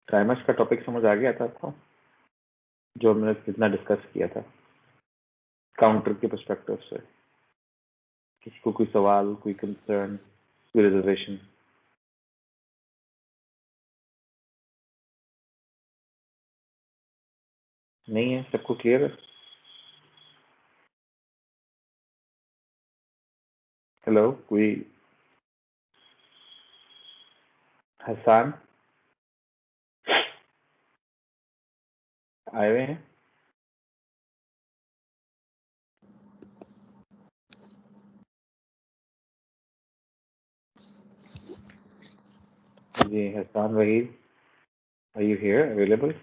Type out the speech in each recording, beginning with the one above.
Timers का topic समझ आ गया था आपको, जो हमने कितना डिस्कस किया था काउंटर के पर्सपेक्टिव से? किसी को कोई सवाल, कोई कंसर्न, कोई रिजर्वेशन? नहीं है? सबको क्लियर है? हेलो, कोई? हसन आए हुए हैं? जी, Hasan Waheed, are you here available?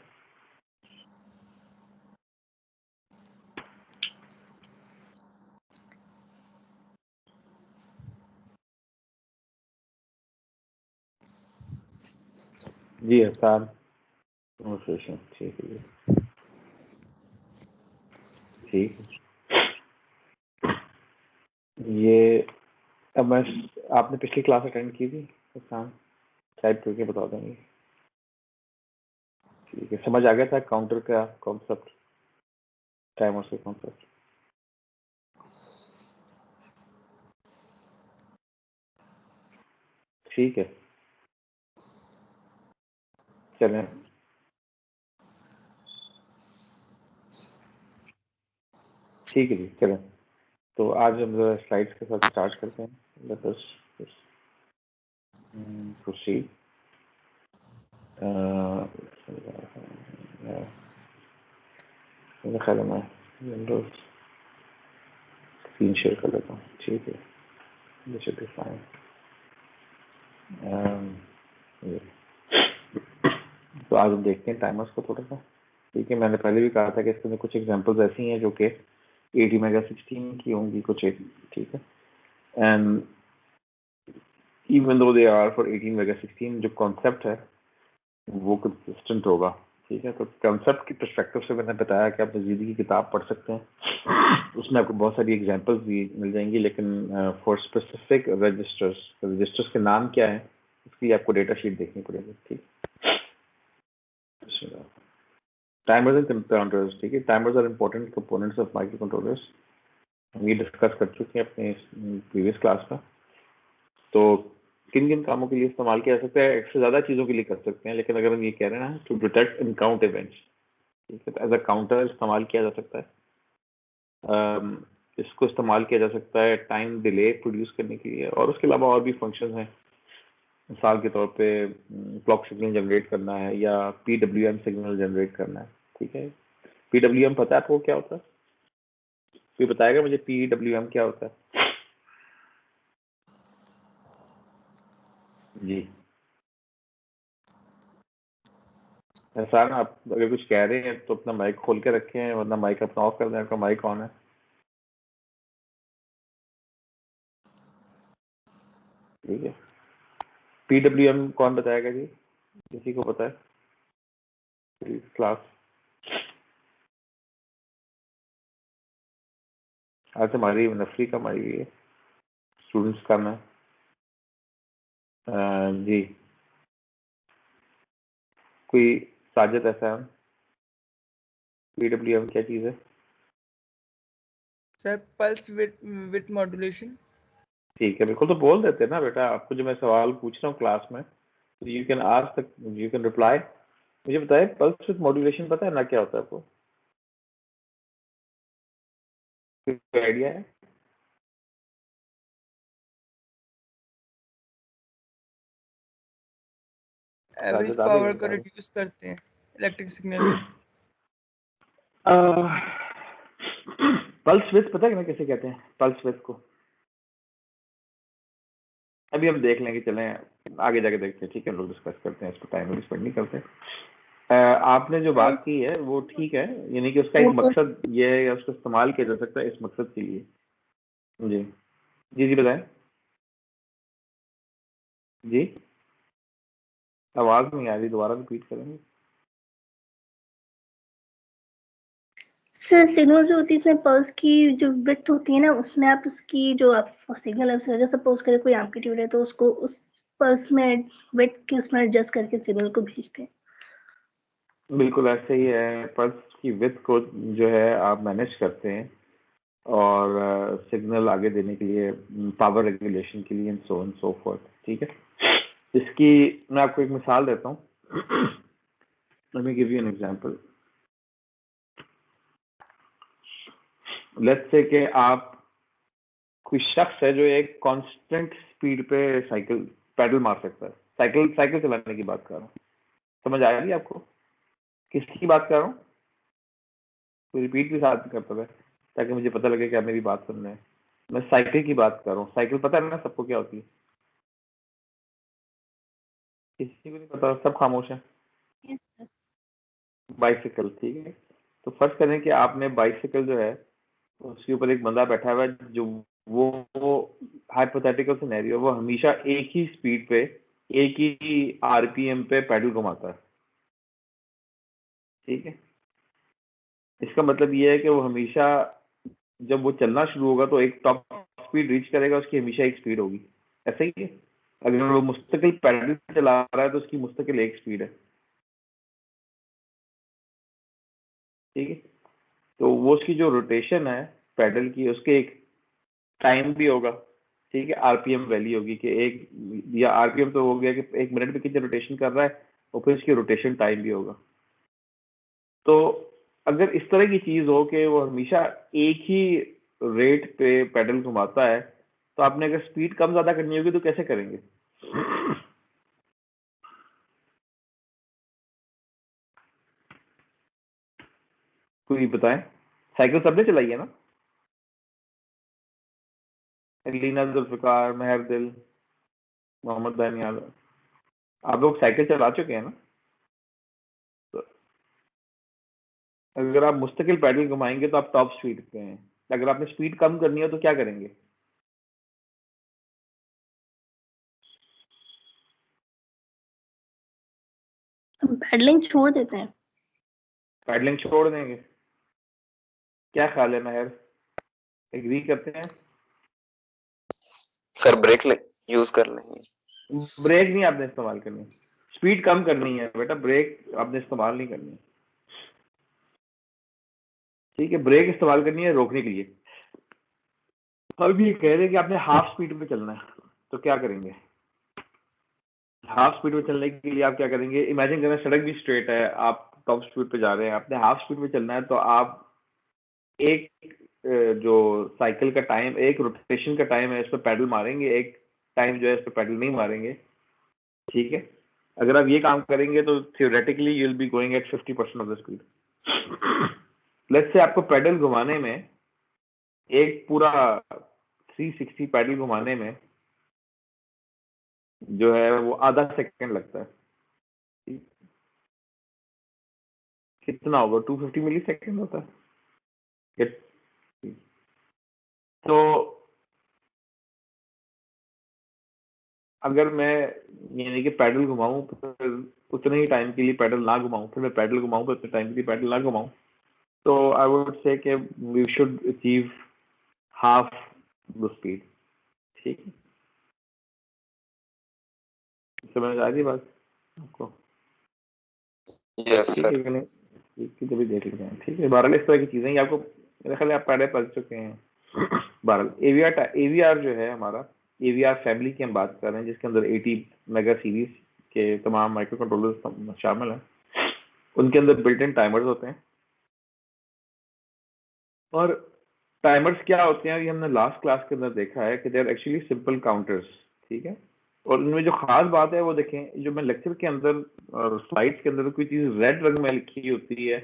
जी हसन, कन्वर्सेशन ठीक है, ठीक है। ये अब मैं, आपने पिछली क्लास अटेंड की थी हसन? टाइप करके बता देंगे। ठीक है, समझ आ गया था काउंटर का कॉन्सेप्ट, टाइमर से कॉन्सेप्ट? ठीक है, चलें। ठीक है जी, चलें। तो आज हम स्लाइड्स के साथ स्टार्ट करते हैं। Let us proceed. मेरा ख्याल है मैं विंडोज स्क्रीन शेयर कर लेता हूँ। ठीक है, दिस शुड बी फाइन। तो आज हम देखते हैं टाइमर्स को थोड़ा सा। ठीक है, मैंने पहले भी कहा था कि इसके अंदर कुछ एग्जांपल्स ऐसी हैं जो कि 80 मेगा 16 की होंगी, कुछ 80, ठीक है। And even though they are for 18 mega 16, जो कॉन्सेप्ट है वो कंसिस्टेंट होगा। ठीक है, तो कॉन्सेप्ट की पर्सपेक्टिव से मैंने बताया कि आप मजीदी की किताब पढ़ सकते हैं, उसमें आपको बहुत सारी एग्जांपल्स भी मिल जाएंगी, लेकिन फॉर स्पेसिफिक रजिस्टर्स के नाम क्या है इसकी आपको डेटा शीट देखनी पड़ेगी। ठीक, टाइमर्स एंड काउंटर्स। ठीक है, timers are important components of micro controllers, हम ये डिस्कस कर चुके हैं अपने प्रीवियस क्लास में। तो किन किन कामों के लिए इस्तेमाल किया जा सकता है? एक से ज़्यादा चीज़ों के लिए कर सकते हैं, लेकिन अगर हम ये कह रहे हैं ना, to detect and count events, ठीक है, तो एज अ काउंटर इस्तेमाल किया जा सकता है। इसको इस्तेमाल किया जा सकता है टाइम डिले प्रोड्यूस करने के लिए, और उसके अलावा और भी फंक्शंस हैं। मिसाल के तौर पे क्लॉक सिग्नल जनरेट करना है या PWM सिग्नल जनरेट करना है। ठीक है, PWM पता है आपको क्या होता है? कोई बताएगा मुझे PWM क्या होता है? जी एहसान, आप अगर कुछ कह रहे हैं तो अपना माइक खोल के रखें, वरना माइक अपना ऑफ कर दें। आपका माइक ऑन है? ठीक है, PWM कौन बताएगा जी? किसी को पता है क्लास? आज हमारी नफरी कम आई हुई है, स्टूडेंट्स कम है। जी, कोई साजिद एहसान, PWM क्या चीज़ है? Sir pulse with modulation. ठीक है, बिल्कुल, तो बोल देते ना बेटा। आपको जो मैं सवाल पूछ रहा हूँ क्लास में, you can ask, you can reply. मुझे बताए पल्स विथ मॉड्यूलेशन पता है ना क्या होता है आपको? कोई आइडिया है? एवरेज साजिद आ पावर जाइए को बता दो। रिड्यूस करते हैं इलेक्ट्रिक सिग्नल। पल्स विड्थ पता है ना कैसे कहते हैं पल्स विड्थ को? अभी हम देख लेंगे, चलें आगे जाके देखते हैं। ठीक है, हम लोग डिस्कस करते हैं, इसको टाइम स्पेंड नहीं करते। आपने जो बात की है वो ठीक है, यानी कि उसका एक मकसद ये है, उसको इस्तेमाल किया जा सकता है इस मकसद के लिए। जी जी जी बताएं जी, आवाज नहीं आ रही, दोबारा रिपीट करेंगे? सर सिग्नल जो होती है इसमें पल्स की जो विड्थ होती है ना, उसमें आप उसकी जो आप सिग्नल है उस वजह सपोज करें कोई एम्पलीट्यूड है तो उसको उस पल्स में विथ की उसमें एडजस्ट करके सिग्नल को भेजते हैं। बिल्कुल ऐसे ही है, पल्स की विड्थ को जो है आप मैनेज करते हैं और सिग्नल आगे देने के लिए, पावर रेगुलेशन के लिए, and so on so fourth. ठीक है, इसकी मैं आपको एक मिसाल देता हूँ। Let me give you an example. Let's say कि आप, कोई शख्स है जो एक कांस्टेंट स्पीड पे साइकिल पैडल मार सकता है, साइकिल चलाने की बात कर रहा हूँ। समझ आ रही है आपको किसकी बात कर रहा हूँ? कोई रिपीट भी साथ करता है ताकि मुझे पता लगे कि आप मेरी बात सुन रहे हैं। मैं साइकिल की बात कर रहा हूँ। साइकिल पता है ना सबको क्या होती है? किसी को नहीं पता, सब खामोश है। बाइसिकल, ठीक है। तो फर्ज करें कि आपने बाइसिकल जो है उसके ऊपर एक बंदा बैठा हुआ है, जो वो हाइपोथेटिकल सिनेरियो, वो हमेशा एक ही स्पीड पे, एक ही आरपीएम पे पैडल घुमाता है। ठीक है, इसका मतलब ये है कि वो हमेशा जब वो चलना शुरू होगा तो एक टॉप स्पीड रीच करेगा, उसकी हमेशा एक स्पीड होगी। ऐसा ही है, अगर वो मुस्तकिल पैडल चला रहा है तो उसकी मुस्तकिल एक स्पीड है। ठीक है, तो वो उसकी जो रोटेशन है पैडल की, उसके एक टाइम भी होगा। ठीक है, आरपीएम वैल्यू होगी कि एक, या आरपीएम तो हो गया कि एक मिनट में कितनी रोटेशन कर रहा है, और फिर इसकी रोटेशन टाइम भी होगा। तो अगर इस तरह की चीज हो कि वो हमेशा एक ही रेट पे पैडल घुमाता है, तो आपने अगर स्पीड कम ज्यादा करनी होगी तो कैसे करेंगे? कोई बताएं। साइकिल सबने चलाई है ना? लीना, जुल्फिकार, मेहर दिल, मोहम्मद दानियाल, आप लोग साइकिल चला चुके हैं ना? तो अगर आप मुस्तकिल पैडल घुमाएंगे तो आप टॉप स्पीड पे हैं। अगर आपने स्पीड कम करनी हो तो क्या करेंगे? हम पैडलिंग छोड़ देते हैं। पैडलिंग छोड़ देंगे? क्या ख्याल है महर, एग्री करते हैं? सर ब्रेक यूज कर लेंगे। ब्रेक नहीं आपने इस्तेमाल करनी, स्पीड कम करनी है बेटा, ब्रेक आपने इस्तेमाल नहीं करनी। ठीक है, ब्रेक इस्तेमाल करनी है रोकने के लिए। अब ये कह रहे हैं कि आपने हाफ स्पीड पे चलना है, तो क्या करेंगे? हाफ स्पीड पे चलने के लिए आप क्या करेंगे? इमेजिन करें सड़क भी स्ट्रेट है, आप टॉप स्पीड पे जा रहे हैं, आपने हाफ स्पीड पे चलना है, तो आप एक जो साइकिल का टाइम, एक रोटेशन का टाइम है, इस पर पैडल मारेंगे, एक टाइम जो है इस पर पैडल नहीं मारेंगे। ठीक है, अगर आप ये काम करेंगे तो theoretically you will be going at 50% of the speed. Let's say आपको पैडल घुमाने में, एक पूरा 360 पैडल घुमाने में जो है वो आधा सेकंड लगता है। कितना होगा? 250 मिली सेकेंड होता है। तो अगर मैं, यानी कि पैडल घुमाऊं, फिर उतने ही टाइम के लिए पैडल ना घुमाऊं, फिर मैं पैडल घुमाऊं, फिर उतने टाइम के लिए पैडल ना घुमाऊं, तो आई वुड से कि we should achieve half the speed. ठीक है, समझ आ रही बात आपको? यस ठीक सर। है कि नहीं? ठीक है, जब देख लेते हैं। ठीक है, बहरहाल इस तरह की चीजें, ये आपको मेरे ख्याल है आप पहले पढ़ चुके हैं। बहरहाल एवीआर जो है हमारा, एवीआर फैमिली की हम बात कर रहे हैं, जिसके अंदर 80 मेगा सीरीज के तमाम माइक्रो कंट्रोलर शामिल हैं। उनके अंदर बिल्ट इन टाइमर्स होते हैं, और टाइमर्स क्या होते हैं ये हमने लास्ट क्लास के अंदर देखा है कि they are actually simple counters. ठीक है, और उनमें जो खास बात है वो देखें, जो मैं लेक्चर के अंदर और स्लाइड्स के अंदर कोई चीज रेड रंग में लिखी होती है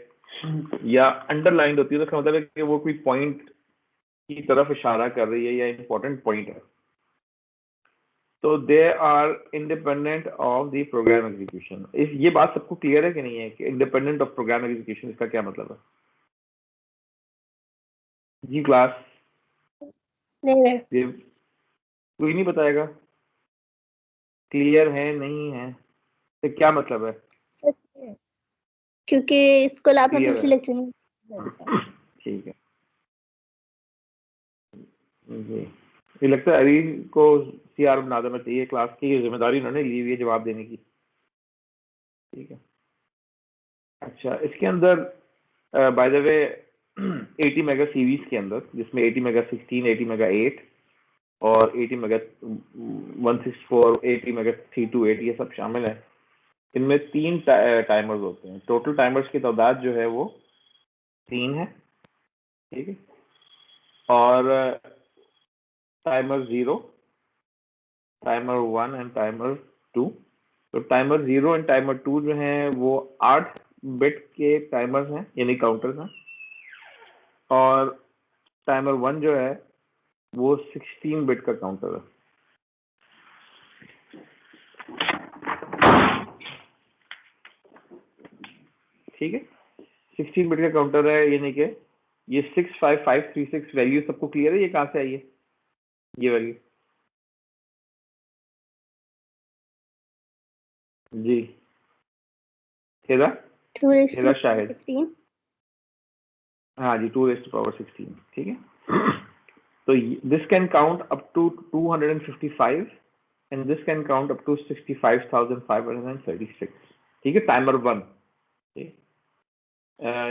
या अंडरलाइंड होती है, तो इसका मतलब है कि वो कोई पॉइंट की तरफ इशारा कर रही है या इंपॉर्टेंट पॉइंट है। तो they are independent of the program execution. इस ये बात सबको क्लियर है कि नहीं है कि इंडिपेंडेंट ऑफ प्रोग्राम एग्जीक्यूशन इसका क्या मतलब है? जी क्लास, नहीं, कोई नहीं बताएगा? क्लियर है नहीं है तो क्या मतलब है? सच है, क्योंकि इसको आपने क्लियर दूसरे है, लेक्चर में बताया। ठीक है जी। ये लगता है अरीन को CR बना देना चाहिए क्लास की, ये जिम्मेदारी उन्होंने ली हुई है जवाब देने की, ठीक है। अच्छा, इसके अंदर by the way 80 mega series के अंदर, जिसमें 80 मेगा 16, 80 मेगा 8 और 80 मेगा 164, 80 मेगा 328 ये सब शामिल है। इनमें 3 टाइमर्स होते हैं। टोटल टाइमर्स की तादाद जो है वो 3 है, ठीक है। और टाइमर 0, टाइमर 1 एंड टाइमर 2। तो टाइमर 0 एंड टाइमर 2 जो हैं वो 8 बिट के टाइमर्स हैं, यानी काउंटर्स हैं। और टाइमर 1 जो है वो 16 बिट का काउंटर है, ठीक है। 16 बिट का काउंटर है, यानी कि ये 65536 वैल्यू सबको क्लियर है? ये कहाँ से आई है ये वैल्यू? जी हेरा, 2 raised हेरा to शाहिद, 16. हाँ जी, 2 raised to power 16, ठीक है। तो this can count up to 255 and this can count up to 65,536, ठीक है। टाइमर 1, ठीक।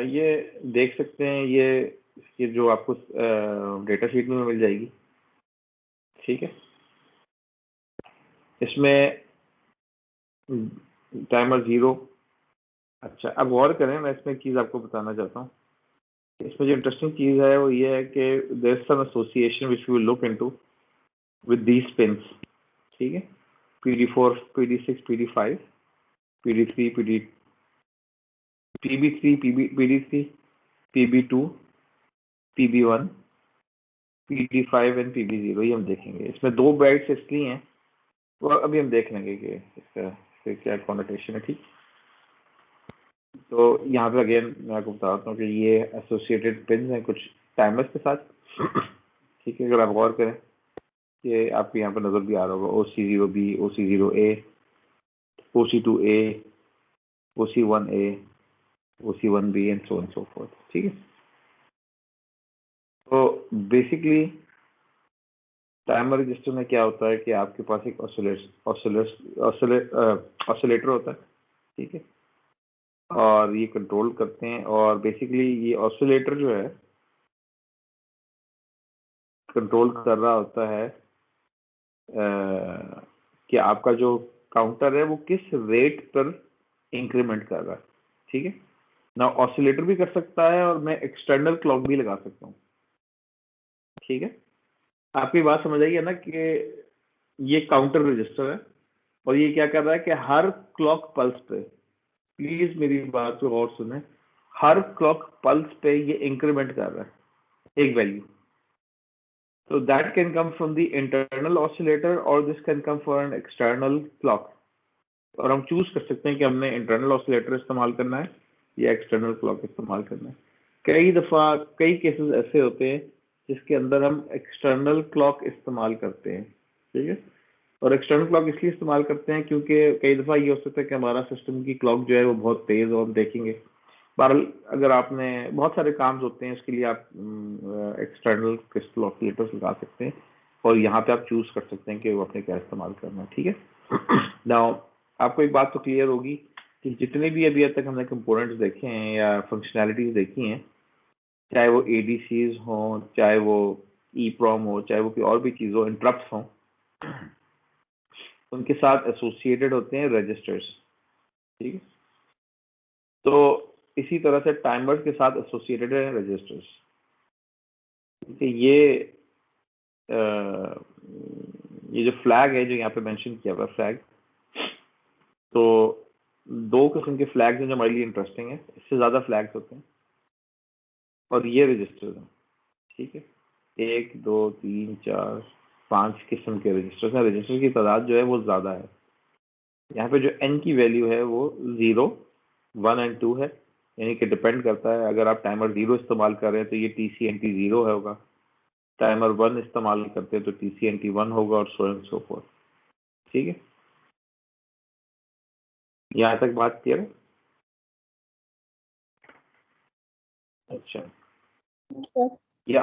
ये देख सकते हैं, ये जो आपको डेटा शीट में मिल जाएगी, ठीक है। इसमें टाइमर 0। अच्छा, अब गौर करें, मैं इसमें एक चीज़ आपको बताना चाहता हूँ। इसमें जो इंटरेस्टिंग चीज़ है वो ये है कि there is some association which we will look into with these pins, ठीक है। PD4, PD6, PD5, PD3, PB3, PD3, PB2, PB1, PD5 and PB0, ये हम देखेंगे। इसमें 2 बाइट्स इसलिए हैं, वो अभी हम देख लेंगे कि इसका क्या कॉन्नोटेशन है, ठीक। तो यहाँ पे अगेन मैं आपको बताता हूँ कि ये एसोसिएटेड पिन्स हैं कुछ टाइमर्स के साथ, ठीक है। अगर आप गौर करें कि आपको यहाँ पे नज़र भी आ रहा होगा OC0B, OC0A, OC2A, OC1A, OC1B and so and so fourth, ठीक है। तो बेसिकली टाइमर रजिस्टर में क्या होता है कि आपके पास एक ऑसिलेटर होता है, ठीक है। और ये कंट्रोल करते हैं, और बेसिकली ये ऑसिलेटर जो है कंट्रोल कर रहा होता है कि आपका जो काउंटर है वो किस रेट पर इंक्रीमेंट कर रहा है, ठीक है ना। ऑसिलेटर भी कर सकता है और मैं एक्सटर्नल क्लॉक भी लगा सकता हूँ, ठीक है। आपकी बात समझ आई है ना कि ये काउंटर रजिस्टर है और ये क्या कर रहा है कि हर क्लॉक पल्स पे, प्लीज मेरी बात को और सुने, हर क्लॉक पल्स पे ये इंक्रीमेंट कर रहा है एक value. So that can come from the internal oscillator or this can come for an external clock. और हम चूज कर सकते हैं कि हमने इंटरनल ऑसिलेटर इस्तेमाल करना है या एक्सटर्नल क्लॉक इस्तेमाल करना है। कई दफा कई केसेस ऐसे होते हैं जिसके अंदर हम एक्सटर्नल क्लॉक इस्तेमाल करते हैं, ठीक है। और एक्सटर्नल क्लॉक इसलिए इस्तेमाल करते हैं क्योंकि कई दफा ये हो सकता है कि हमारा सिस्टम की क्लॉक जो है वो बहुत तेज हो, हम देखेंगे। बहरहाल अगर आपने बहुत सारे काम होते हैं इसके लिए आप एक्सटर्नल क्रिस्टल ऑसिलेटर्स लगा सकते हैं और यहाँ पे आप चूज कर सकते हैं कि वो अपने क्या इस्तेमाल करना है, ठीक है। नाउ आपको एक बात तो क्लियर होगी कि जितने भी अभी तक हमने कंपोनेंट्स देखे हैं या फंक्शनैलिटीज देखी हैं, चाहे वो ADCs हों, चाहे वो EEPROM हो, चाहे वो कोई और भी चीज़ हो, इंटरप्ट्स हों, उनके साथ एसोसिएटेड होते हैं रजिस्टर्स, ठीक है। तो इसी तरह से टाइमर्स के साथ एसोसिएटेड है रजिस्टर्स, ठीक है। ये जो फ्लैग है जो यहाँ पे मेंशन किया हुआ फ्लैग, तो 2 किस्म के फ्लैग्स हैं जो हमारे लिए इंटरेस्टिंग है, इससे ज़्यादा फ्लैग्स होते हैं और ये रजिस्टर्स हैं, ठीक है। 1 2 3 4 5 किस्म के रजिस्टर्स हैं। रजिस्टर की तादाद जो है वो ज़्यादा है। यहाँ पे जो n की वैल्यू है वो 0, 1 एंड 2 है, यानी कि डिपेंड करता है। अगर आप टाइमर 0 इस्तेमाल कर रहे हैं तो ये TCNT 0 होगा, टाइमर 1 इस्तेमाल करते हैं तो TCNT 1 होगा और सो एंड सो फोर्थ, ठीक है। यहाँ तक बात क्लियर है? अच्छा, Yes. या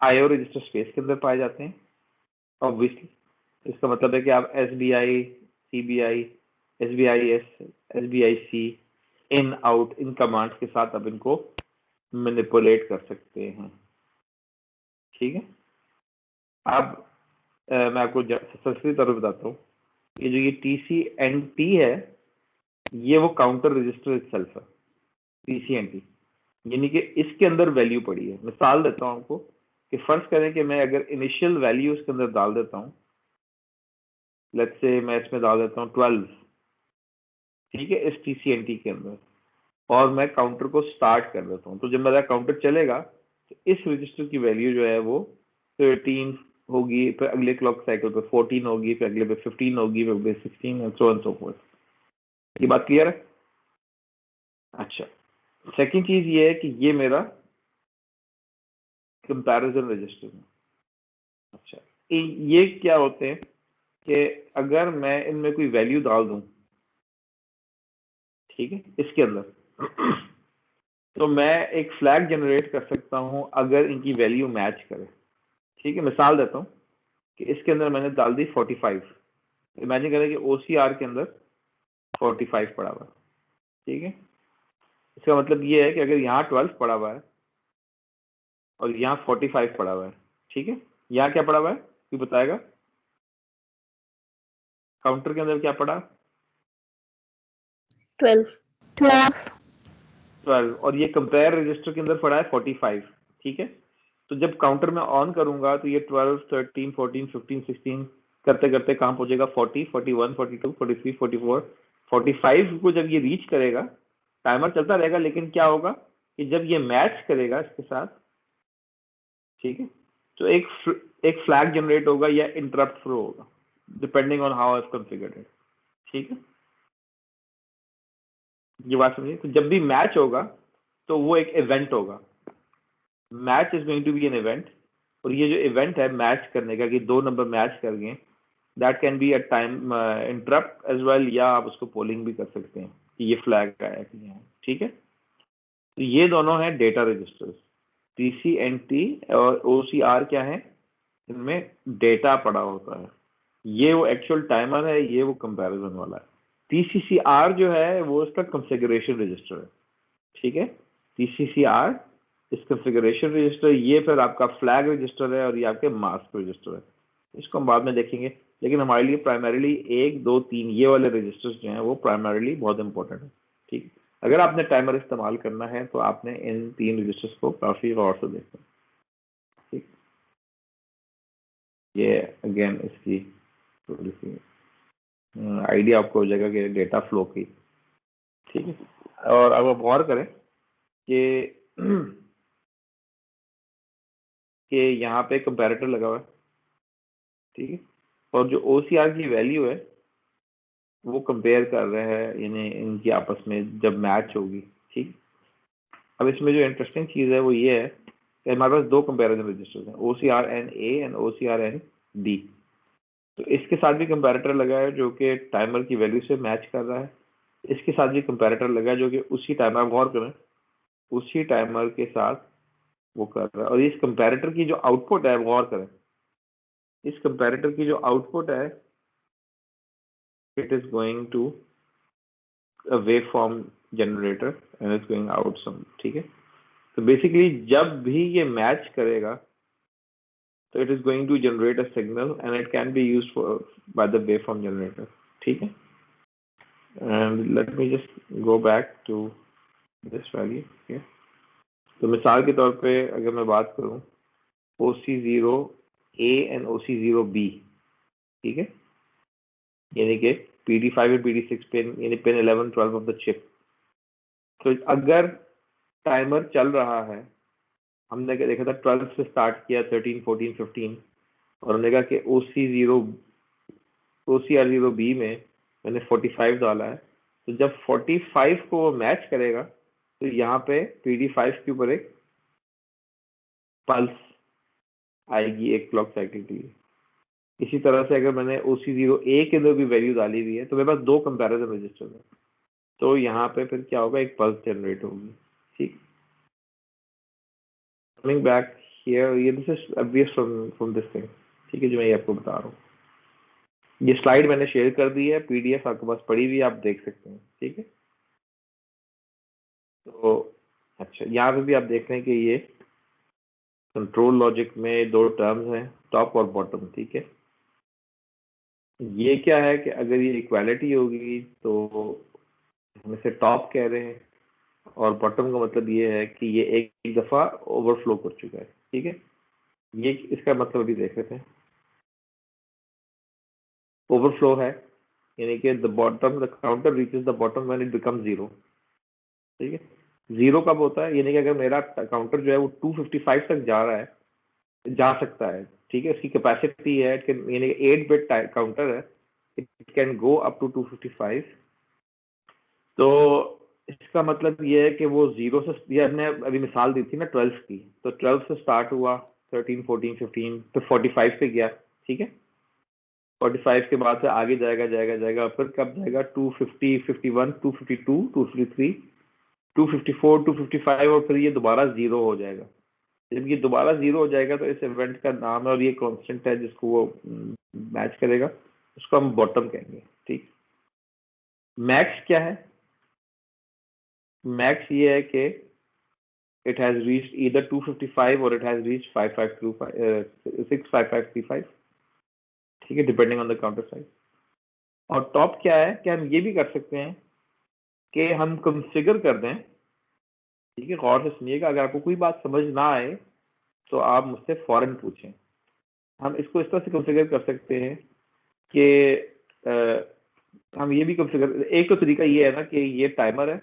IO रजिस्टर स्पेस के अंदर पाए जाते हैं ऑब्वियसली, इसका मतलब है कि आप SBI, CBI, SBIS, SBIC, in out in commands के साथ अब इनको मैनिपुलेट कर सकते हैं। ठीक है, अब मैं आपको सस्ती तरह बताता हूँ, ये जो ये TCNT है ये वो काउंटर रजिस्टर इटसेल्फ है, TCNT, यानी कि इसके अंदर वैल्यू पड़ी है। मिसाल देता हूँ आपको कि फर्ज करें कि मैं अगर इनिशियल वैल्यू इसके अंदर डाल देता हूँ, लेट्स से मैं इसमें डाल देता हूँ 12, ठीक है, इस TCNT के अंदर, और मैं काउंटर को स्टार्ट कर देता हूँ, तो जब मेरा काउंटर चलेगा तो इस रजिस्टर की वैल्यू जो है वो 13 होगी, फिर अगले क्लॉक साइकिल पे 14 होगी, फिर अगले पे 15 होगी, फिर अगले 16 and so on so fourth. ये बात क्लियर है? अच्छा, सेकंड चीज ये है कि ये मेरा कंपैरिजन रजिस्टर है। अच्छा, ये क्या होते हैं कि अगर मैं इनमें कोई वैल्यू डाल दूं, ठीक है, इसके अंदर तो मैं एक फ्लैग जनरेट कर सकता हूं अगर इनकी वैल्यू मैच करे। ठीक है, मिसाल देता हूं कि इसके अंदर मैंने डाल दी 45, इमेजिन करें कि OCR के अंदर 45 पड़ा हुआ है। ठीक है, इसका मतलब ये है कि अगर यहाँ 12 पड़ा हुआ है और यहाँ 45 पड़ा हुआ है, ठीक है, यहाँ क्या पड़ा हुआ है कोई बताएगा? काउंटर के अंदर क्या पड़ा? 12 12, और ये कंपेयर रजिस्टर के अंदर पड़ा है 45। ठीक है, तो जब काउंटर में ऑन करूंगा तो ये 12, 13, 14, 15, 16 करते करते कहाँ पहुंचेगा? 40, 41, 42, 43, 44, 45 को जब ये रीच करेगा, टाइमर चलता रहेगा, लेकिन क्या होगा कि जब ये मैच करेगा इसके साथ, ठीक है, तो एक फ्लैग जनरेट होगा या इंटरप्ट थ्रो होगा, depending on how I configured it. ठीक है, ये बात समझिए। तो जब भी मैच होगा तो वो एक इवेंट होगा, match is going to be an event, और ये जो इवेंट है मैच करने का कि दो नंबर मैच कर गए, that can be a time interrupt as well, या आप उसको पोलिंग भी कर सकते हैं कि ये फ्लैग आया कि नहीं। ठीक है, तो ये दोनों हैं डेटा रजिस्टर्स। TCNT और OCR क्या है? इनमें डेटा पड़ा होता है, ये वो एक्चुअल टाइमर है, ये वो कंपैरिजन वाला है। TCCR जो है वो इसका कॉन्फ़िगरेशन रजिस्टर है। ठीक है, TCCR इस कॉन्फ़िगरेशन रजिस्टर, ये फिर आपका फ्लैग रजिस्टर है और ये आपके मास्क रजिस्टर है। इसको हम बाद में देखेंगे, लेकिन हमारे लिए प्राइमरीली 1, 2, 3 ये वाले रजिस्टर्स जो हैं वो प्राइमरीली बहुत इंपॉर्टेंट है। ठीक, अगर आपने टाइमर इस्तेमाल करना है तो आपने इन 3 रजिस्टर्स को काफ़ी गौर से देखना। ठीक, ये अगेन इसकी थोड़ी सी आइडिया आपको हो जाएगा कि डेटा फ्लो की। ठीक है, और अब आप गौर करें कि कि यहाँ पे कंपैरेटर लगा हुआ है। ठीक है, और जो OCR की वैल्यू है वो कंपेयर कर रहे हैं, यानी इनकी आपस में जब मैच होगी। ठीक, अब इसमें जो इंटरेस्टिंग चीज़ है वो ये है कि हमारे पास दो कंपैरिजन रजिस्टर्स हैं, OCRN-A एंड OCRN-B। तो इसके साथ भी कंपैरेटर लगा है जो कि टाइमर की वैल्यू से मैच कर रहा है, इसके साथ भी कंपैरेटर लगा है जो कि उसी टाइमर, आप गौर करें, उसी टाइमर के साथ वो कर रहा है। और इस कंपैरेटर की जो आउटपुट है, गौर करें, इस कंपैरेटर की जो आउटपुट है, it is going to a waveform generator and it's going out some। ठीक है, तो बेसिकली जब भी ये मैच करेगा तो it is going to generate a signal and it can be used for by the waveform generator। ठीक है, and let me just go back to this value here। तो मिसाल के तौर पे अगर मैं बात करूं OC0A and OC0B, ठीक है, यानी कि PD5 और PD6 पिन, यानी पिन 11, 12 ऑफ द चिप। तो अगर टाइमर चल रहा है, हमने क्या देखा था, 12 से स्टार्ट किया, 13, 14, 15, और हमने कहा कि OCR0B में मैंने 45 डाला है, तो जब 45 को मैच करेगा तो यहाँ पे PD5 के ऊपर एक पल्स आएगी एक क्लॉक साइकिल के लिए। इसी तरह से अगर मैंने OC0A के अंदर भी वैल्यू डाली हुई है तो मेरे पास दो कंपैरिजन रजिस्टर है, तो यहाँ पे फिर क्या होगा, एक पल्स जनरेट होगी। ठीक, कमिंग बैक हियर, ये this is obvious from this thing. ठीक है, जो मैं ये आपको बता रहा हूँ। ये स्लाइड मैंने शेयर कर दी है, पीडीएफ आपके पास पड़ी हुई है, आप देख सकते हैं, ठीक है। तो अच्छा, यहाँ पे भी आप देख रहे हैं कि ये कंट्रोल लॉजिक में दो टर्म्स हैं, टॉप और बॉटम, ठीक है। ये क्या है कि अगर ये इक्वालिटी होगी तो हम इसे टॉप कह रहे हैं, और बॉटम का मतलब ये है कि ये एक दफा ओवरफ्लो कर चुका है, ठीक है। ये इसका मतलब अभी देख रहे थे, ओवरफ्लो है यानी कि the counter reaches the bottom when it become 0, ठीक है। 0 कब होता है, यानी कि अगर मेरा काउंटर जो है वो 255 तक जा रहा है, जा सकता है, ठीक है। इसकी कैपेसिटी है, यानी कि 8 बिट काउंटर है, it can go up to 255। तो इसका मतलब ये है कि वो 0 से, ये हमने अभी मिसाल दी थी ना 12 की, तो 12 से स्टार्ट हुआ, 13 14 15 तो 45 पे गया, ठीक है। 45 के बाद से आगे जाएगा जाएगा जाएगा, फिर कब जाएगा 250 51 252 253 254 255, और फिर ये दोबारा 0 हो जाएगा। जब ये दोबारा 0 हो जाएगा तो इस इवेंट का नाम है, और ये कांस्टेंट है जिसको वो मैच करेगा, उसको हम बॉटम कहेंगे, ठीक। मैक्स क्या है? मैक्स ये है कि it has reached either 255 or it has reached 65535, ठीक है, depending on the counter size. और टॉप क्या है कि हम ये भी कर सकते हैं कि हम कंफिगर कर दें, ठीक है। गौर से सुनिएगा, अगर आपको कोई बात समझ ना आए तो आप मुझसे फौरन पूछें। हम इसको इस तरह से कंफिगर कर सकते हैं कि हम ये भी कंफिगर, एक तो तरीका ये है ना कि ये टाइमर है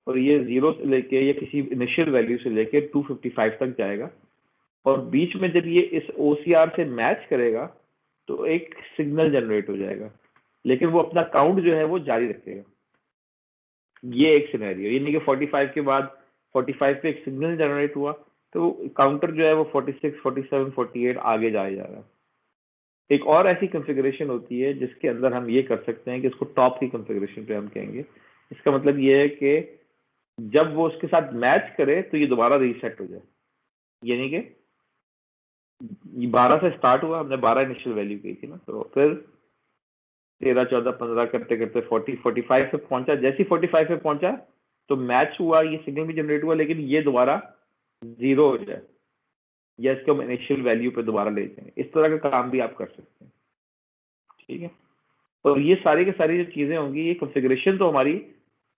और ये 0 से लेके या किसी इनिशियल वैल्यू से लेके 255 तक जाएगा, और बीच में जब ये इस OCR से मैच करेगा तो एक सिग्नल जनरेट हो जाएगा, लेकिन वो अपना काउंट जो है वो जारी रखेगा। ये एक सिनेरियो, यानी कि 45 के बाद 45 पे एक सिग्नल जनरेट हुआ तो काउंटर जो है वो 46 47 48 आगे जाया जा रहा है। एक और ऐसी कॉन्फ़िगरेशन होती है जिसके अंदर हम ये कर सकते हैं कि इसको टॉप की कॉन्फ़िगरेशन पे हम कहेंगे। इसका मतलब ये है कि जब वो उसके साथ मैच करे तो ये दोबारा रीसेट हो जाए, यानी कि 12 से स्टार्ट हुआ, हमने 12 इनिशियल वैल्यू की थी ना, तो फिर 13 14 15 करते करते 40 45 पे पहुंचा। जैसे ही 45 पे पहुंचा तो मैच हुआ, ये सिग्नल भी जनरेट हुआ, लेकिन ये दोबारा 0 हो जाए, या इसको हम इनिशियल वैल्यू पे दोबारा ले जाएं। इस तरह का काम भी आप कर सकते हैं, ठीक है। और ये सारी की सारी जो चीजें होंगी, ये कॉन्फ़िगरेशन तो हमारी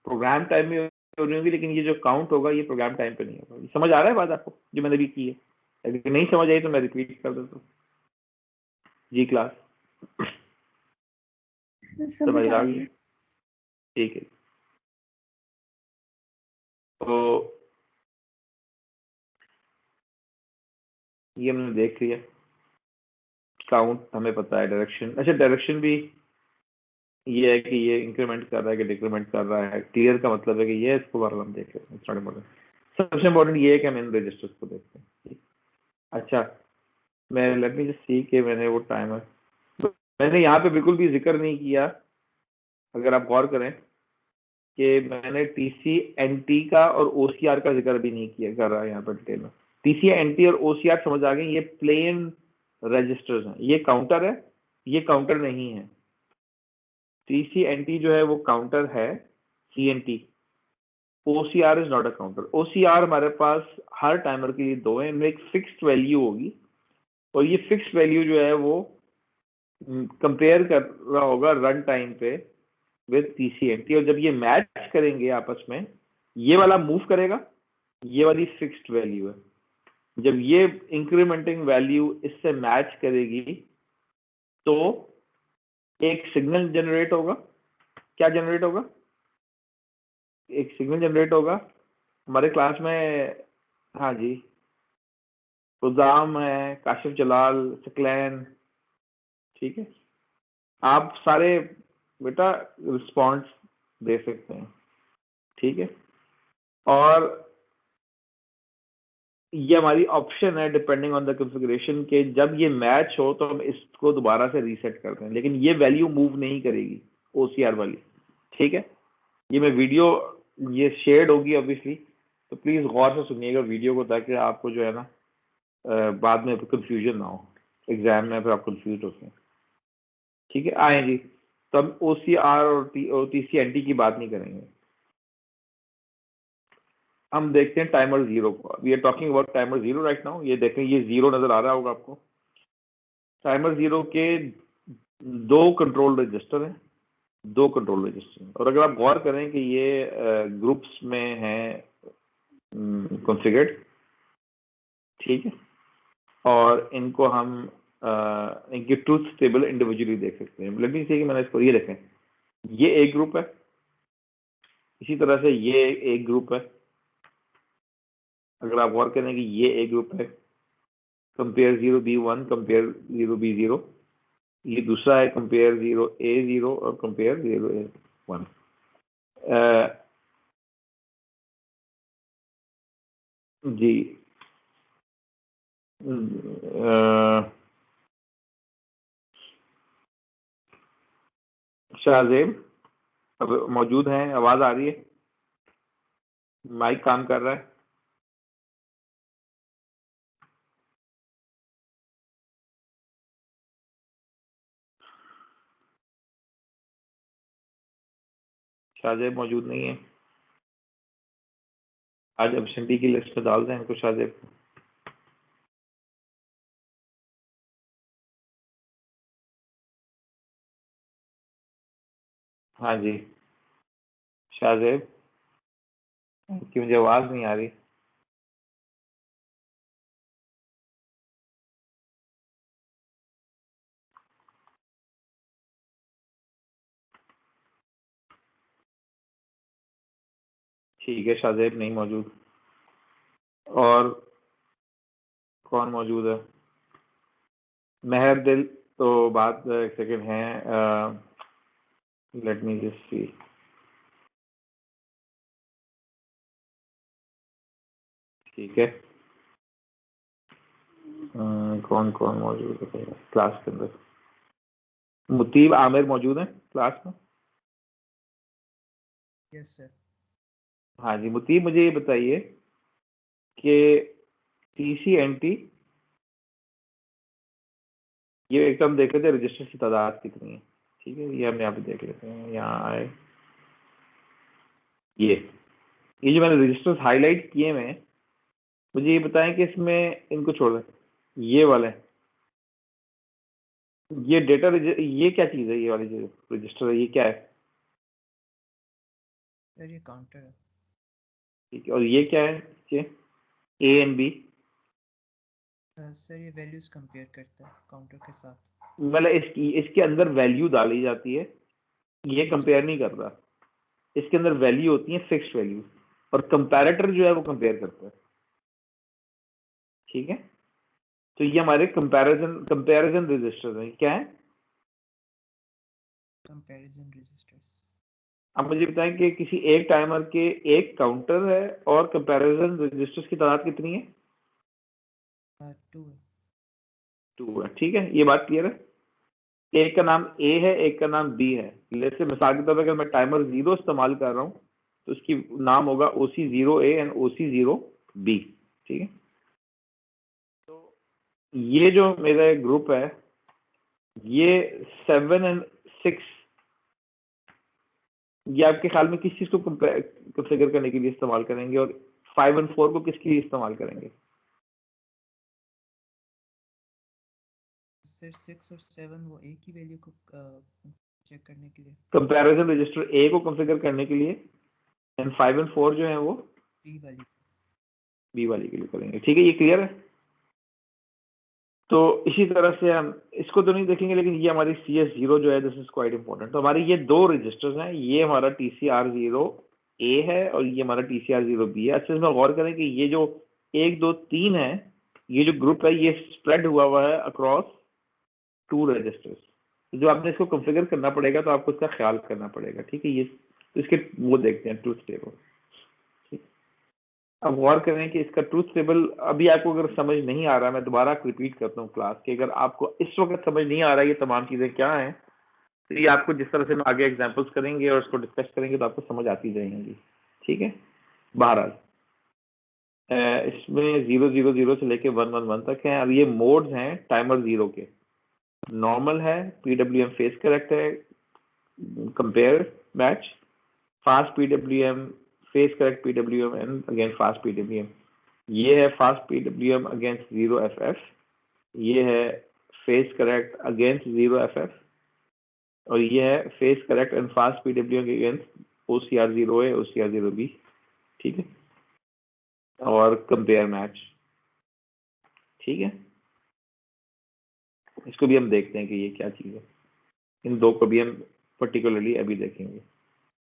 प्रोग्राम टाइम में हो रही होगी, लेकिन ये जो काउंट होगा ये प्रोग्राम टाइम पे नहीं होगा। समझ आ रहा है बात आपको जो मैंने अभी की है? अगर नहीं समझ आई तो मैं रिपीट कर देता हूँ। जी क्लास समझ आ गई? ठीक है। तो ये हमने देख लिया, काउंट हमें पता है, डायरेक्शन, अच्छा डायरेक्शन भी ये है कि ये इंक्रीमेंट कर रहा है कि डिक्रीमेंट कर रहा है। क्लियर का मतलब है कि ये, इसको बार हम देख लेते हैं। सबसे इम्पोर्टेंट ये है कि हम इन रजिस्टर्स को देखते हैं। अच्छा, मैं लेट मी जस्ट सी कि मैंने वो टाइमर, मैंने यहाँ पे बिल्कुल भी जिक्र नहीं किया, अगर आप गौर करें कि मैंने TCNT का और OCR का जिक्र भी नहीं किया कर रहा है यहाँ पर डिटेल में। TCNT और OCR समझ आ गए, ये प्लेन रजिस्टर्स हैं, ये काउंटर है, ये काउंटर नहीं है। TCNT जो है वो काउंटर है, CNT। OCR is not a counter. OCR हमारे पास हर टाइमर के लिए दो है, इनमें एक फिक्स्ड वैल्यू होगी, और ये फिक्स्ड वैल्यू जो है वो कंपेयर कर रहा होगा रन टाइम पे विद TCNT, और जब ये मैच करेंगे आपस में, ये वाला मूव करेगा, ये वाली फिक्स्ड वैल्यू है। जब ये इंक्रीमेंटिंग वैल्यू इससे मैच करेगी तो एक सिग्नल जनरेट होगा। क्या जनरेट होगा? एक सिग्नल जनरेट होगा। हमारे क्लास में, हाँ जी, उदाम है, काशिफ जलाल, सकलैन, ठीक है, आप सारे बेटा रिस्पॉन्स दे सकते हैं, ठीक है। और ये हमारी ऑप्शन है डिपेंडिंग ऑन द कॉन्फ़िगरेशन के जब ये मैच हो तो हम इसको दोबारा से रीसेट करते हैं, लेकिन ये वैल्यू मूव नहीं करेगी OCR वाली, ठीक है। ये मैं वीडियो ये शेयर्ड होगी ऑब्वियसली, तो प्लीज गौर से सुनिएगा वीडियो को, ताकि आपको जो है ना बाद में कंफ्यूजन ना हो एग्जाम में, फिर आप कंफ्यूज होते हैं, ठीक है, आए जी। तो अब OCR और TCNT की बात नहीं करेंगे, हम देखते हैं टाइमर 0 को। We are talking about timer 0 right now. ये देखें, ये 0 नजर आ रहा होगा आपको। टाइमर 0 के 2 कंट्रोल रजिस्टर हैं, 2 कंट्रोल रजिस्टर। और अगर आप गौर करें कि ये ग्रुप्स में हैं कॉन्फ़िगर्ड, ठीक है, और इनको हम इनकी ट्रूथ टेबल इंडिविजुअली देख सकते हैं। लेट मी से कि मैंने इसको, ये देखें, ये एक ग्रुप है, इसी तरह से ये एक ग्रुप है। अगर आप गौर करें कि ये एक ग्रुप है, कंपेयर 0B1 कंपेयर 0B0, ये दूसरा है कंपेयर 0A0 और कंपेयर 0A1। जी शाहजेब अब मौजूद हैं? आवाज आ रही है? माइक काम कर रहा है? शाहजेब मौजूद नहीं है? आज एब्सेंटी की लिस्ट में डाल दें इनको, शाहजेब को। हाँ जी शाहजेब, कि मुझे आवाज नहीं आ रही। ठीक है, शाहजेब नहीं मौजूद। और कौन मौजूद है? मेहर दिल तो बात एक सेकेंड है, लेट मी जस्ट सी। ठीक है, कौन कौन मौजूद है क्लास के अंदर? मुतीब आमिर मौजूद है क्लास में? Yes sir. हाँ जी मुतीब, मुझे ये बताइए कि TCNT, ये एक तो हम देख लेते हैं रजिस्टर की तादाद कितनी है। ठीक है, ये हम यहाँ पे देख लेते हैं। यहाँ आए, ये जो मैंने रजिस्टर्स हाईलाइट किए हुए हैं, मुझे ये बताएं कि इसमें इनको छोड़ दें, ये वाले, ये डेटा ये क्या चीज़ है? ये वाली जो रजिस्टर है, ये क्या है? सर ये काउंटर है। ठीक है, और ये क्या है? ये A एंड B? सर ये वैल्यूज कंपेयर करता है काउंटर के साथ। मतलब इसके अंदर वैल्यू डाली जाती है, ये कंपेयर नहीं कर रहा। इसके अंदर वैल्यू होती है फिक्स्ड वैल्यू, और कंपैरेटर जो है वो कंपेयर करता है। ठीक है, तो ये हमारे कंपैरिजन रजिस्टर्स हैं। क्या है? Comparison registers. अब मुझे बताएं कि किसी एक टाइमर के एक काउंटर है और कंपैरिजन रजिस्टर्स की तादाद कितनी है? 2 है। 2 है। ठीक है, ये बात क्लियर है। एक का नाम A है, एक का नाम B है। जैसे मिसाल के तौर पर अगर मैं टाइमर 0 इस्तेमाल कर रहा हूँ तो उसकी नाम होगा OC0A एंड OC0B। ठीक है, तो ये जो मेरा ग्रुप है, ये 7 एंड 6, ये आपके ख्याल में किस चीज को कंफिगर करने के लिए इस्तेमाल करेंगे, और 5 एंड 4 को किसके लिए इस्तेमाल करेंगे? सर 6 और 7 वो एक ही वैल्यू को चेक करने के लिए। कंपैरिजन रजिस्टर A को कंफिगर करने के लिए, एंड 5 एंड 4 जो है वो B वाली। B वाली के लिए करेंगे। ठीक है, ये क्लियर है। तो इसी तरह से हम इसको तो नहीं देखेंगे, लेकिन ये हमारी CS0 जो है, दिस इज क्वाइट इंपॉर्टेंट। तो हमारी ये 2 रजिस्टर्स हैं, ये हमारा TCR0A है और ये हमारा TCR0B है। अच्छे से गौर करें कि ये जो 1 2 3 है, ये जो ग्रुप है, ये स्प्रेड हुआ है अक्रॉस 2 रजिस्टर्स। जो आपने इसको कॉन्फ़िगर करना पड़ेगा, तो आपको इसका ख्याल करना पड़ेगा। ठीक है, ये तो इसके वो देखते हैं ट्रूथ टेबल। अब गौर करें कि इसका ट्रूथ टेबल अभी आपको अगर समझ नहीं आ रहा, मैं दोबारा रिपीट करता हूँ क्लास के, अगर आपको इस वक्त समझ नहीं आ रहा ये तमाम चीज़ें क्या हैं, तो ये आपको जिस तरह से हम आगे एग्जांपल्स करेंगे और इसको डिस्कस करेंगे तो आपको समझ आती जाएंगी। ठीक है, बहरहाल इसमें 0 0 0 से लेके 1 1 1 तक हैं। अब ये मोड्स हैं टाइमर 0 के। नॉर्मल है, पीडब्ल्यूएम फेस करेक्ट है, compare match, fast PWM face correct PWM and again fast PWM. ये है फास्ट पीडब्ल्यूएम अगेंस्ट 0FF, ये है फेस करेक्ट अगेंस्ट 0FF, और ये है face correct and fast PWM against OCR0A OCR0B, ठीक है, और कंपेयर मैच, ठीक है। इसको भी हम देखते हैं कि ये क्या चीज़ है, इन दो को भी हम पर्टिकुलरली अभी देखेंगे,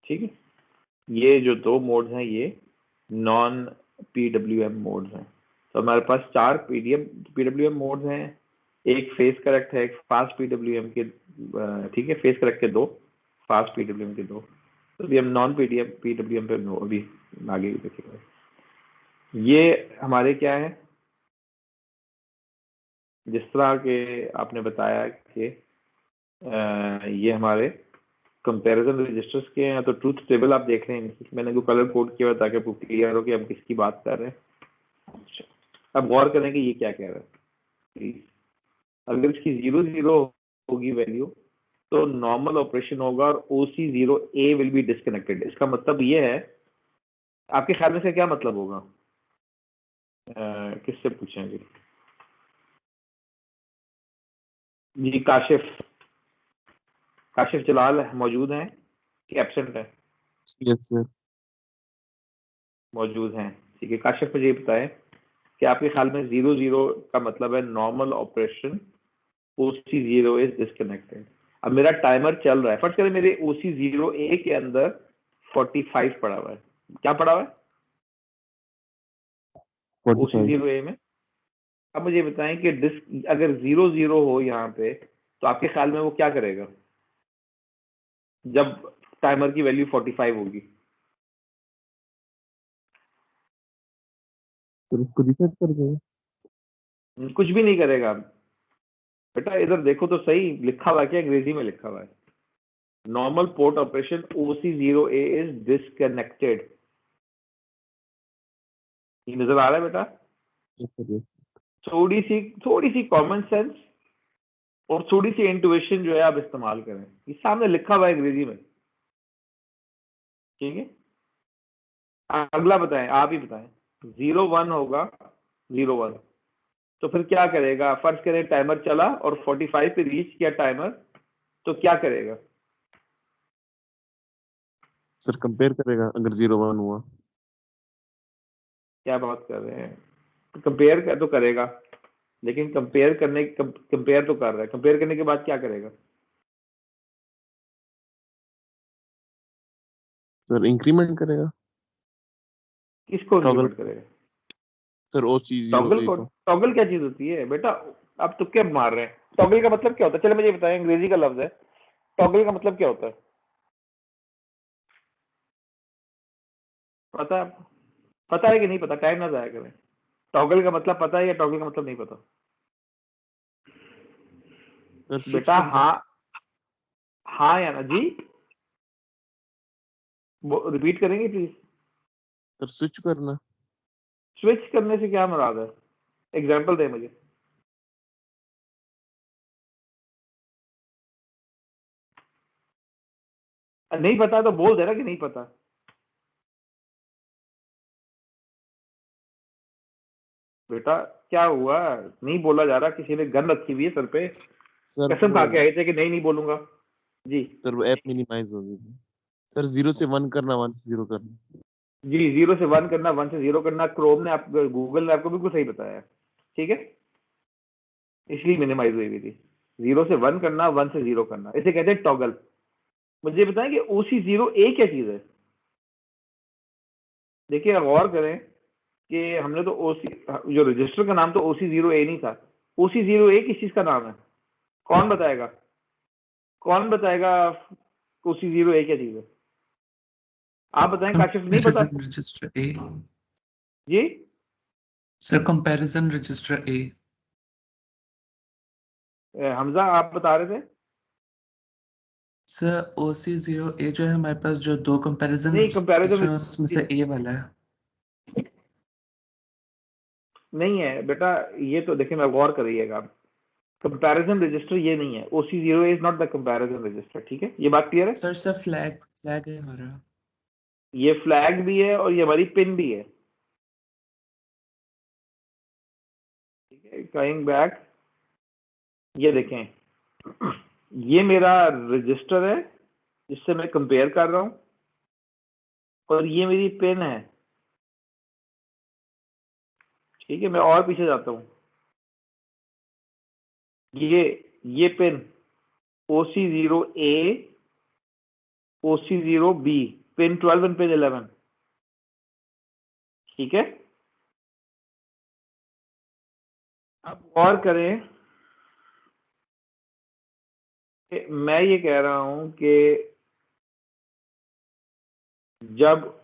ठीक है। ये जो दो मोड्स हैं ये नॉन पीडब्ल्यूएम मोड्स हैं। तो हमारे पास 4 पीडब्ल्यूएम मोड्स हैं, एक फेस करेक्ट है, एक फास्ट पीडब्ल्यूएम के, ठीक है, फेस करेक्ट के 2, फास्ट पीडब्ल्यूएम के 2। तो अभी हम नॉन पीडब्ल्यूएम पे अभी आगे देखेंगे। ये हमारे क्या है, जिस तरह के आपने बताया कि ये हमारे कंपैरिजन रजिस्टर्स के हैं, तो ट्रूथ टेबल आप देख रहे हैं, मैंने जो कलर कोड किया ताकि आपको क्लियर हो कि हम किसकी बात कर रहे हैं। अच्छा, अब गौर करें कि ये क्या कह रहा है प्लीज। अगर इसकी 0 होगी वैल्यू तो नॉर्मल ऑपरेशन होगा और OC0A विल बी डिस्कनेक्टेड। इसका मतलब ये है, आपके ख्याल में से क्या मतलब होगा? किससे पूछें जी? काशिफ जलाल मौजूद हैं कि एब्सेंट है? Yes sir. मौजूद हैं, ठीक है। काशिफ मुझे बताएं कि आपके ख्याल में 0 का मतलब है normal operation, OC0 is disconnected. अब मेरा टाइमर चल रहा है, फर्स्ट करें मेरे OC0A के अंदर 45 पड़ा हुआ है। क्या पड़ा हुआ है 45। OC0A में? अब मुझे बताएं कि डिस्क अगर 0 हो यहाँ पे तो आपके ख्याल में वो क्या करेगा जब टाइमर की वैल्यू 45 होगी? तो इसको रिसेट कर देगा। कुछ भी नहीं करेगा बेटा, इधर देखो तो सही, लिखा हुआ क्या, अंग्रेजी में लिखा हुआ है, normal port operation OC0A is disconnected. ये नजर आ रहा है बेटा? Yes sir yes. थोड़ी सी कॉमन सेंस और थोड़ी सी इंट्यूशन जो है आप इस्तेमाल करें, ये सामने लिखा हुआ है अंग्रेजी में, ठीक है। अगला बताएं, आप ही बताएं। 0-1 होगा, 0-1 तो फिर क्या करेगा? फर्ज करें टाइमर चला और 45 पे रीच किया टाइमर, तो क्या करेगा? सर कंपेयर करेगा अगर 0-1 हुआ। क्या बात कर रहे हैं? कंपेयर कर तो करेगा, लेकिन कंपेयर तो कर रहा है, कंपेयर करने के बाद क्या करेगा? सर इंक्रीमेंट करेगा। किसको टॉगल इंक्रीमेंट करेगा? सर टॉगल OC0A को? को। टॉगल क्या चीज होती है बेटा? आप तुक्के मार रहे हैं। टॉगल का मतलब क्या होता है? चलो मुझे बताएं, अंग्रेजी का लफ्ज है, टॉगल का मतलब क्या होता है? पता है? पता है कि नहीं पता? टाइम ना जाया करें। टॉगल का मतलब पता है या टॉगल का मतलब नहीं पता? सर स्विच बेटा करना। हाँ, हाँ या ना जी? रिपीट करेंगे प्लीज? सर स्विच करना। स्विच करने से क्या मुराद है? एग्जाम्पल दे मुझे। नहीं पता तो बोल देना कि नहीं पता। बेटा क्या हुआ? नहीं बोला जा रहा, किसी ने गन रखी हुई है सर पे, सर कसम खा वो के आए थे कि नहीं बोलूंगा जी। सर वो ऐप मिनिमाइज हो गई थी। सर 0 से 1 करना, 1 से 0 करना। जी 0 से 1 करना, 1 से 0 करना, क्रोम ने, आप गूगल ने आपको बिल्कुल सही बताया, ठीक है, इसलिए मिनिमाइज हुई हुई थी। 0 से 1 करना, 1 से 0 करना, इसे कहते हैं टॉगल। मुझे बताएं कि OC0A क्या चीज है? देखिए गौर करें कि हमने तो जो रजिस्टर का नाम तो OC0A नहीं था, OC0A किस चीज का नाम है? कौन बताएगा? कौन बताएगा OC0A क्या चीज है? आप बताएं, काशिफ नहीं पता? कंपैरिजन रजिस्टर ए। जी सर कंपैरिजन रजिस्टर ए। हमजा आप बता रहे थे? सर OC0A जो है हमारे पास, जो दो कंपैरिजन नहीं, रजिस्टर कंपैरिजन है उसमें से ए वाला है। नहीं है बेटा, ये तो देखिए मैं गौर करिएगा, कंपैरिजन रजिस्टर ये नहीं है, OC0A is not the comparison register, ठीक है, ये बात क्लियर है? सर सर फ्लैग फ्लैग है हमारा। ये फ्लैग भी है और ये हमारी पिन भी है, ठीक है। कमिंग बैक, ये देखें, ये मेरा रजिस्टर है जिससे मैं कंपेयर कर रहा हूं, और ये मेरी पिन है, ठीक है। मैं और पीछे जाता हूं, ये पिन OC0A, OC0B, पिन 12 और पिन 11, ठीक है। अब और करें कि मैं ये कह रहा हूं कि जब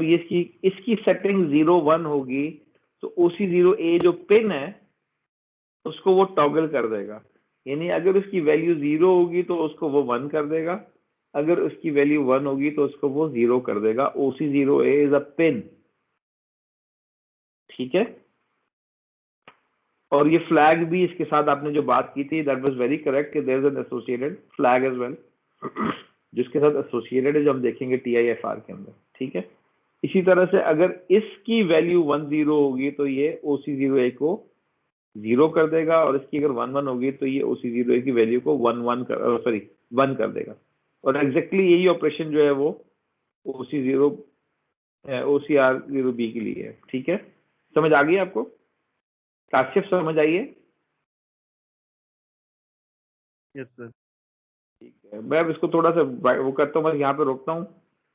ये इसकी सेटिंग 0-1 होगी तो OC0A जो पिन है उसको वो टॉगल कर देगा, यानी अगर उसकी वैल्यू 0 होगी तो उसको वो 1 कर देगा, अगर उसकी वैल्यू 1 होगी तो उसको वो 0 कर देगा। OC0A इज अ पिन, ठीक है। और ये फ्लैग भी इसके साथ आपने जो बात की थी, दैट वाज वेरी करेक्ट कि there is an associated flag as well, जिसके साथ एसोसिएटेड है, जो हम देखेंगे TIFR के अंदर, ठीक है। इसी तरह से अगर इसकी वैल्यू 10 होगी तो ये OC0A को 0 कर देगा, और इसकी अगर 11 होगी तो ये OC0A की वैल्यू को 1 कर देगा। और एग्जैक्टली यही ऑपरेशन जो है वो OCR0B के लिए है, ठीक है। समझ आ गई आपको? काशिफ समझ आइए? Yes sir. ठीक है, मैं अब इसको थोड़ा सा वो करता हूँ, मैं यहाँ पे रोकता हूँ।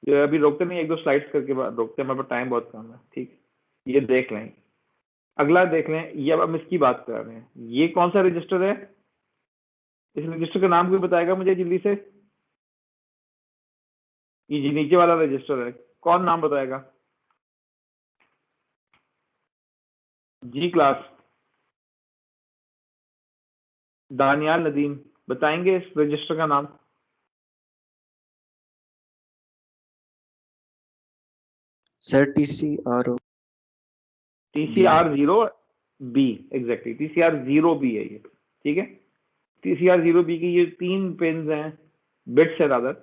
ये अभी रोकते नहीं, 1-2 स्लाइड्स करके बाद रोकते हैं, हमारे पास टाइम बहुत कम है, ठीक। ये देख लें, अगला देख लें, ये अब हम इसकी बात कर रहे हैं। ये कौन सा रजिस्टर है? इस रजिस्टर का नाम कोई बताएगा मुझे जल्दी से? ये जी नीचे वाला रजिस्टर है, कौन नाम बताएगा? जी क्लास, दानियाल नदीम बताएंगे इस रजिस्टर का नाम? Sir TCRO TCR0B, exactly TCR0B है ये, ठीक है। TCR0B की ये 3 पिन्स हैं, बिट्स है रादर,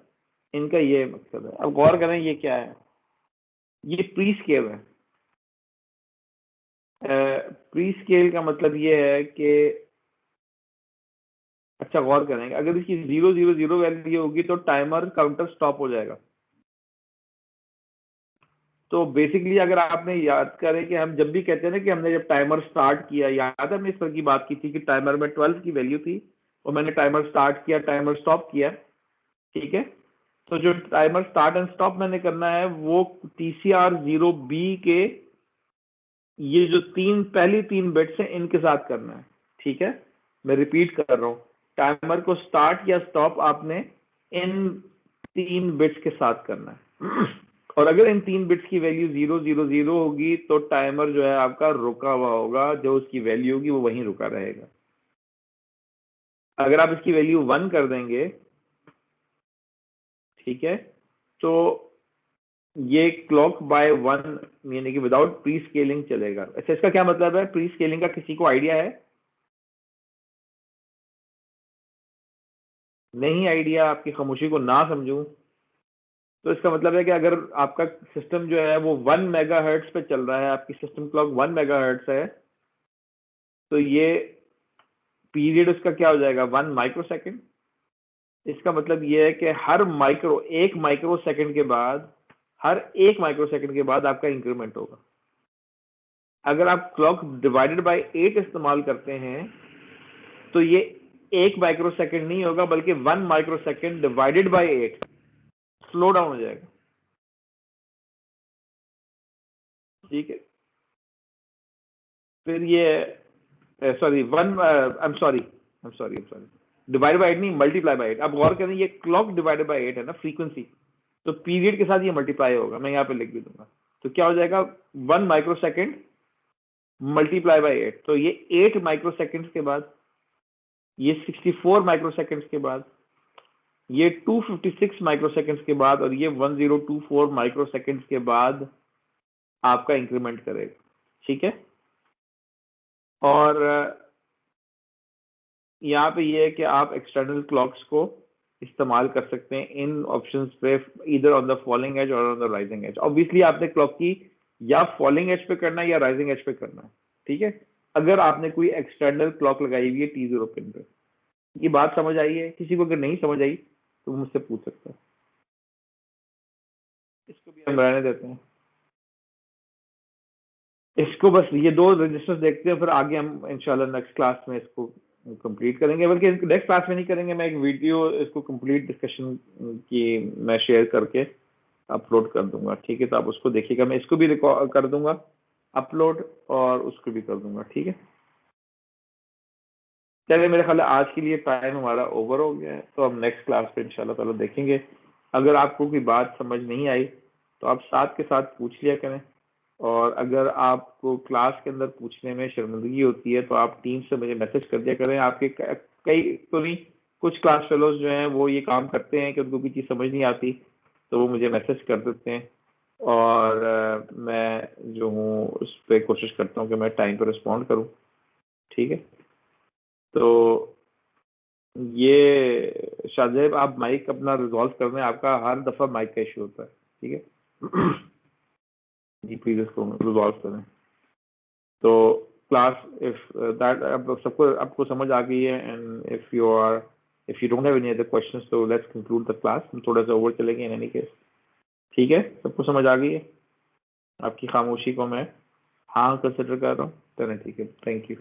इनका ये मकसद है। अब गौर करें ये क्या है, ये प्री स्केल है। प्री स्केल का मतलब ये है कि, अच्छा गौर करेंगे, अगर इसकी 000 वैल्यू होगी तो टाइमर काउंटर स्टॉप हो जाएगा। तो बेसिकली अगर आपने याद करें कि हम जब भी कहते हैं ना कि हमने जब टाइमर स्टार्ट किया, याद है हमने इस पर की बात की थी कि टाइमर में 12 की वैल्यू थी और मैंने टाइमर स्टार्ट किया, टाइमर स्टॉप किया, ठीक है। तो जो टाइमर स्टार्ट एंड स्टॉप मैंने करना है वो TCR0B के ये जो पहली 3 बिट्स हैं इनके साथ करना है, ठीक है। मैं रिपीट कर रहा हूँ, टाइमर को स्टार्ट या स्टॉप आपने इन 3 बिट्स के साथ करना है। और अगर इन 3 बिट्स की वैल्यू 000 होगी तो टाइमर जो है आपका रुका हुआ होगा, जो उसकी वैल्यू होगी वो वहीं रुका रहेगा। अगर आप इसकी वैल्यू 1 कर देंगे, ठीक है, तो ये क्लॉक बाय 1 यानी कि विदाउट प्री स्केलिंग चलेगा। अच्छा, इसका क्या मतलब है? प्री स्केलिंग का किसी को आइडिया है? नहीं आइडिया? आपकी खामोशी को ना समझूं तो इसका मतलब है कि अगर आपका सिस्टम जो है वो 1 मेगाहर्ट्ज पे चल रहा है, आपकी सिस्टम क्लॉक 1 मेगाहर्ट्ज है, तो ये पीरियड उसका क्या हो जाएगा? 1 माइक्रोसेकंड। इसका मतलब ये है कि एक माइक्रोसेकंड के बाद, हर 1 माइक्रोसेकंड के बाद आपका इंक्रीमेंट होगा। अगर आप क्लॉक डिवाइडेड बाय 8 इस्तेमाल करते हैं तो ये 1 माइक्रोसेकंड नहीं होगा बल्कि 1 microsecond divided by 8 slow down हो जाएगा, ठीक है। फिर ये सॉरी डिवाइड बाय 8 नहीं, मल्टीप्लाई बाय 8। अब गौर करें, ये क्लॉक डिवाइडेड बाय 8 है ना फ्रीक्वेंसी, तो पीरियड के साथ ये मल्टीप्लाई होगा। मैं यहाँ पे लिख भी दूंगा, तो क्या हो जाएगा? 1 माइक्रोसेकंड मल्टीप्लाई बाय 8, तो ये 8 माइक्रोसेकंड के बाद, ये 64 माइक्रोसेकंड के बाद, ये 256 माइक्रोसेकंड के बाद, और ये 1024 माइक्रोसेकंड के बाद आपका इंक्रीमेंट करेगा, ठीक है। और यहाँ पे ये है कि आप एक्सटर्नल क्लॉक्स को इस्तेमाल कर सकते हैं इन ऑप्शंस पे, इधर ऑन द फॉलिंग एज और on the rising edge. Obviously आपने क्लॉक की या फॉलिंग एज पे करना है या राइजिंग एज पे करना है, ठीक है। अगर आपने कोई एक्सटर्नल क्लॉक लगाई हुई है T0 पिन पे, ये बात समझ आई है? किसी को अगर नहीं समझ आई तो मुझसे पूछ सकता है। इसको भी हम रहने देते हैं, इसको बस ये 2 रजिस्टर्स देखते हैं, फिर आगे हम इंशाल्लाह नेक्स्ट क्लास में इसको कंप्लीट करेंगे। बल्कि नेक्स्ट क्लास में नहीं करेंगे, मैं एक वीडियो इसको कंप्लीट डिस्कशन की मैं शेयर करके अपलोड कर दूंगा, ठीक है। तो आप उसको देखिएगा, मैं इसको भी रिकॉर्ड कर दूंगा अपलोड और उसको भी कर दूंगा, ठीक है। चलिए, मेरे ख्याल है आज के लिए टाइम हमारा ओवर हो गया है, तो हम नेक्स्ट क्लास पे इंशाल्लाह ताला देखेंगे। अगर आपको कोई बात समझ नहीं आई तो आप साथ के साथ पूछ लिया करें, और अगर आपको क्लास के अंदर पूछने में शर्मिंदगी होती है तो आप टीम से मुझे मैसेज कर दिया करें। आपके कई तो नहीं, कुछ क्लास फेलोज जो हैं वो ये काम करते हैं कि उनको कोई चीज़ समझ नहीं आती तो वो मुझे मैसेज कर देते हैं, और मैं जो हूँ उस पर कोशिश करता हूँ कि मैं टाइम पर रिस्पॉन्ड करूँ, ठीक है। तो ये शाहजेब, आप माइक अपना रिजॉल्व कर रहे हैं, आपका हर दफ़ा माइक का इशू होता है, ठीक है। जी प्लीज इसको रिजॉल्व करें। तो क्लास इफ दैट अब सबको आपको समझ आ गई है, and if you don't have any other questions तो लेट्स कंक्लूड द क्लास। हम थोड़ा सा ओवर चलेंगे इन एनी केस, ठीक है। सबको समझ आ गई है? आपकी खामोशी को मैं हाँ कंसिडर कर रहा हूँ, चलें ठीक है, थैंक यू।